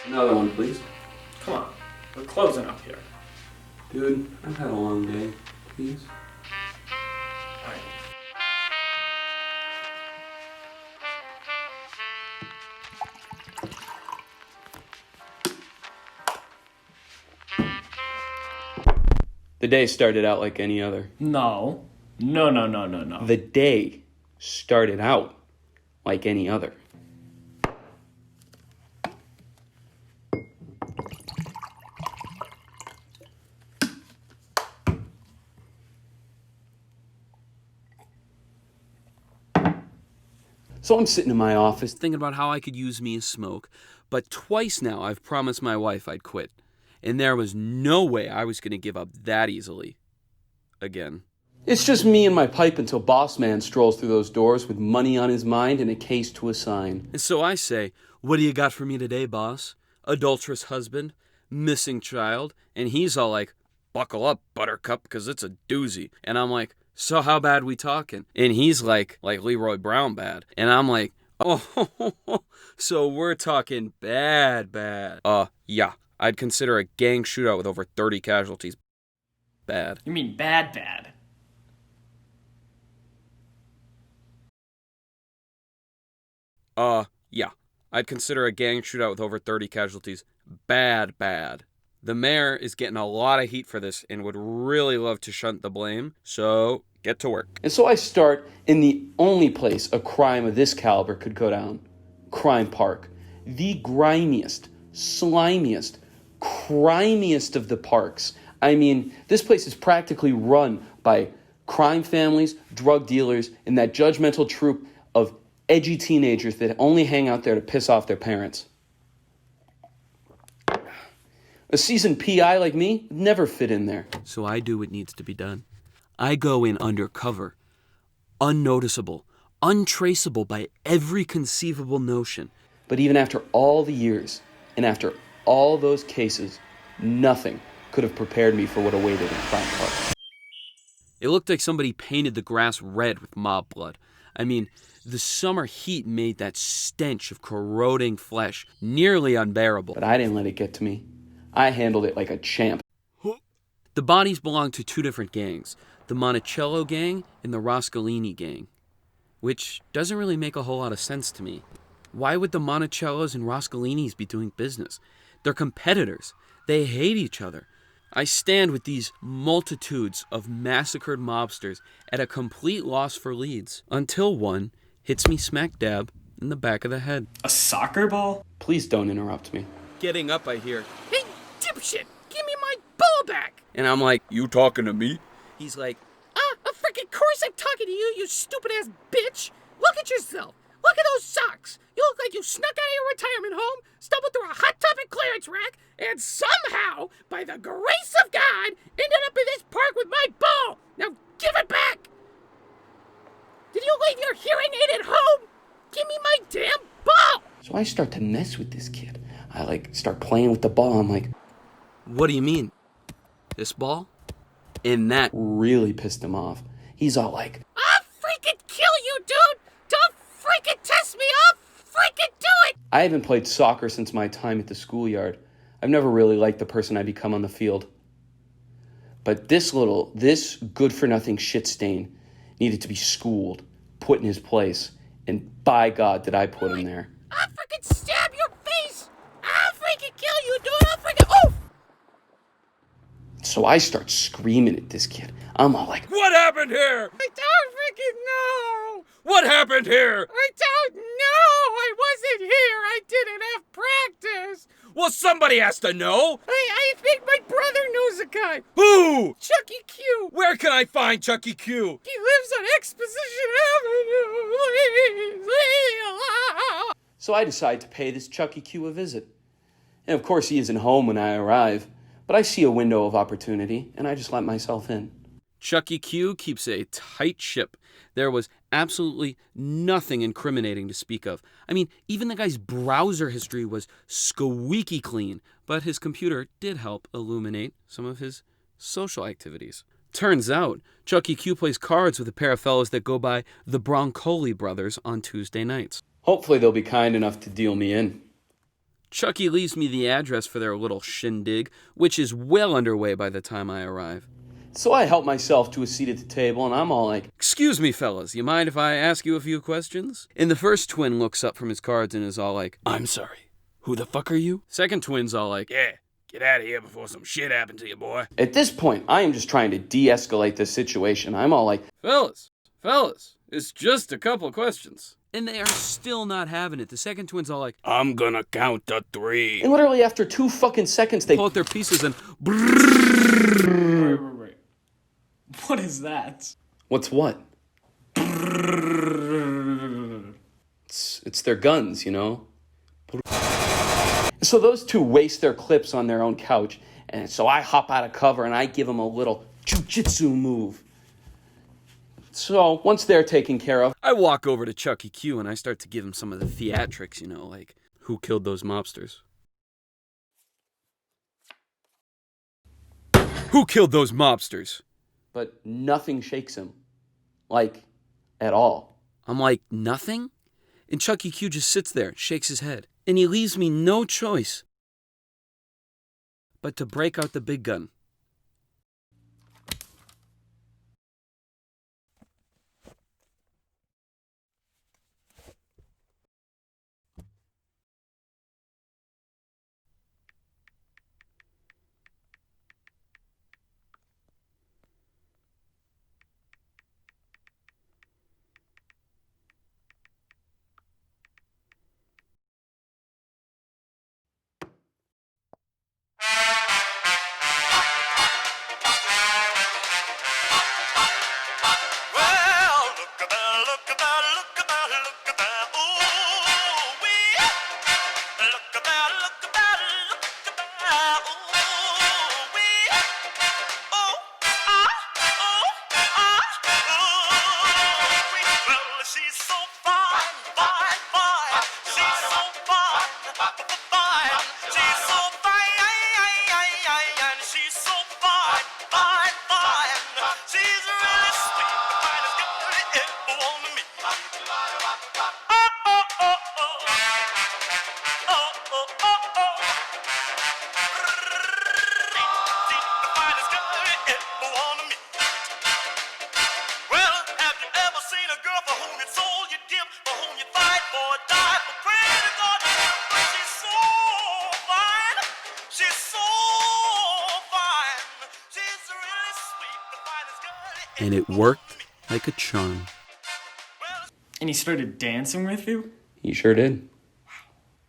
Another one, please. Come on, we're closing up here. Dude, I've had a long day. Please? All right. The day started out like any other. No. The day started out like any other. So I'm sitting in my office thinking about how I could use me a smoke, but twice now I've promised my wife I'd quit. And there was no way I was going to give up that easily. Again. It's just me and my pipe until Boss Man strolls through those doors with money on his mind and a case to assign. And so I say, what do you got for me today, boss? Adulterous husband? Missing child? And he's all like, buckle up, buttercup, because it's a doozy. And I'm like, so how bad we talking? And he's like Leroy Brown bad. And I'm like, oh, so we're talking bad. Yeah. I'd consider a gang shootout with over 30 casualties bad. You mean bad? Yeah. I'd consider a gang shootout with over 30 casualties bad. The mayor is getting a lot of heat for this and would really love to shunt the blame, so get to work. And so I start in the only place a crime of this caliber could go down. Crime Park. The grimiest, slimiest, crimiest of the parks. I mean, this place is practically run by crime families, drug dealers, and that judgmental troop of edgy teenagers that only hang out there to piss off their parents. A seasoned PI like me would never fit in there. So I do what needs to be done. I go in undercover, unnoticeable, untraceable by every conceivable notion. But even after all the years, and after all those cases, nothing could have prepared me for what awaited in Crime Park. It looked like somebody painted the grass red with mob blood. I mean, the summer heat made that stench of corroding flesh nearly unbearable. But I didn't let it get to me. I handled it like a champ. The bodies belonged to two different gangs, the Monticello gang and the Roscolini gang, which doesn't really make a whole lot of sense to me. Why would the Monticellos and Roscolinis be doing business? They're competitors. They hate each other. I stand with these multitudes of massacred mobsters at a complete loss for leads, until one hits me smack dab in the back of the head. A soccer ball? Please don't interrupt me. Getting up, I hear, Hey, dipshit, give me my ball back! and I'm like, you talking to me? He's like, Of frickin' course I'm talking to you, you stupid-ass bitch! Look at yourself! Look at those socks! You look like you snuck out of your retirement home, stumbled through a Hot Topic clearance rack, and somehow, by the grace of God, ended up in this park with my ball! Now give it back! Did you leave your hearing aid at home? Give me my damn ball! so I start to mess with this kid. I start playing with the ball. I'm like, what do you mean? This ball? And that really pissed him off. He's all like, I'll freaking kill you, dude! Don't freaking test me! I'll freaking do it! I haven't played soccer since my time at the schoolyard. I've never really liked the person I become on the field. But this good-for-nothing shit stain needed to be schooled, put in his place, and by God did I put him there. I'll freaking stab your face! I'll freaking kill you, dude! I'll freaking... Oh! So I start screaming at this kid. I'm all like, what happened here? I don't freaking know! What happened here? I don't know! I wasn't here! I didn't have practice! Well, somebody has to know. I think my brother knows a guy! Who? Chucky Q! Where can I find Chucky Q? He lives on Exposition Avenue! Please. So I decide to pay this Chucky Q a visit. And of course he isn't home when I arrive, but I see a window of opportunity, and I just let myself in. Chucky Q keeps a tight ship. There was absolutely nothing incriminating to speak of. I mean, even the guy's browser history was squeaky clean, but his computer did help illuminate some of his social activities. Turns out, Chucky Q plays cards with a pair of fellows that go by the Broncoli brothers on Tuesday nights. Hopefully they'll be kind enough to deal me in. Chucky leaves me the address for their little shindig, which is well underway by the time I arrive. So I help myself to a seat at the table, and I'm all like, Excuse me, fellas, you mind if I ask you a few questions? And the first twin looks up from his cards and is all like, I'm sorry, who the fuck are you? Second twin's all like, yeah, get out of here before some shit happens to you, boy. at this point, I am just trying to de-escalate this situation. I'm all like, Fellas, it's just a couple of questions. And they are still not having it. The second twin's all like, I'm gonna count to 3. and literally after 2 fucking seconds, they Pull out their pieces and Wait. What is that? What's what? It's their guns, you know? So those two waste their clips on their own couch, and so I hop out of cover and I give them a little jujitsu move. So once they're taken care of, I walk over to Chucky Q and I start to give him some of the theatrics, you know, like, who killed those mobsters? Who killed those mobsters? but nothing shakes him. Like, at all. I'm like, nothing? And Chucky Q just sits there, shakes his head. And he leaves me no choice but to break out the big gun. And it worked like a charm. And he started dancing with you? He sure did.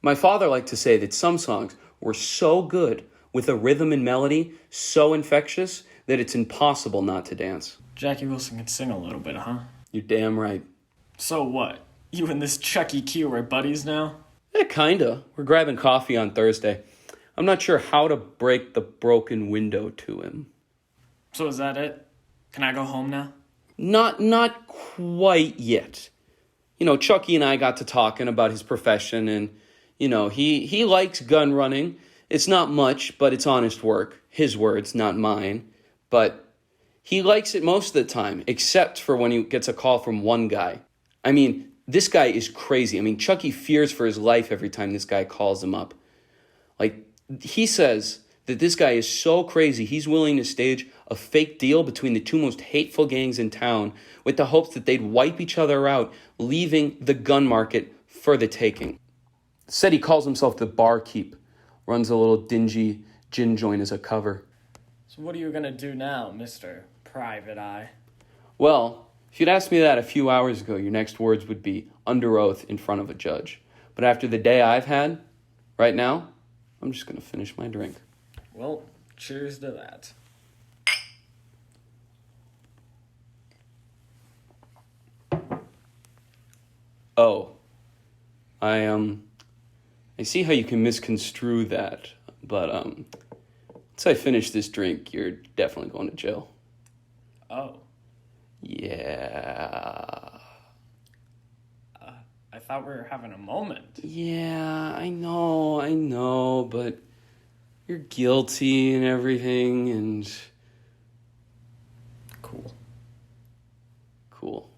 My father liked to say that some songs were so good, with a rhythm and melody so infectious, that it's impossible not to dance. Jackie Wilson can sing a little bit, huh? You're damn right. So what? You and this Chucky Q are buddies now? Kinda. We're grabbing coffee on Thursday. I'm not sure how to break the broken window to him. So is that it? Can I go home now? Not quite yet. You know, Chucky and I got to talking about his profession, and, you know, he likes gun running. It's not much, but it's honest work. His words, not mine. But he likes it most of the time, except for when he gets a call from one guy. I mean, this guy is crazy. I mean, Chucky fears for his life every time this guy calls him up. Like, he says that this guy is so crazy, he's willing to stage a fake deal between the two most hateful gangs in town with the hopes that they'd wipe each other out, leaving the gun market for the taking. Said he calls himself the Barkeep, runs a little dingy gin joint as a cover. So what are you gonna do now, Mr. Private Eye? Well, if you'd asked me that a few hours ago, your next words would be under oath in front of a judge. But after the day I've had, right now, I'm just going to finish my drink. Well, cheers to that. Oh, I see how you can misconstrue that, but once I finish this drink, you're definitely going to jail. Oh, Yeah. I thought we were having a moment. Yeah, I know, but you're guilty and everything, and Cool. cool.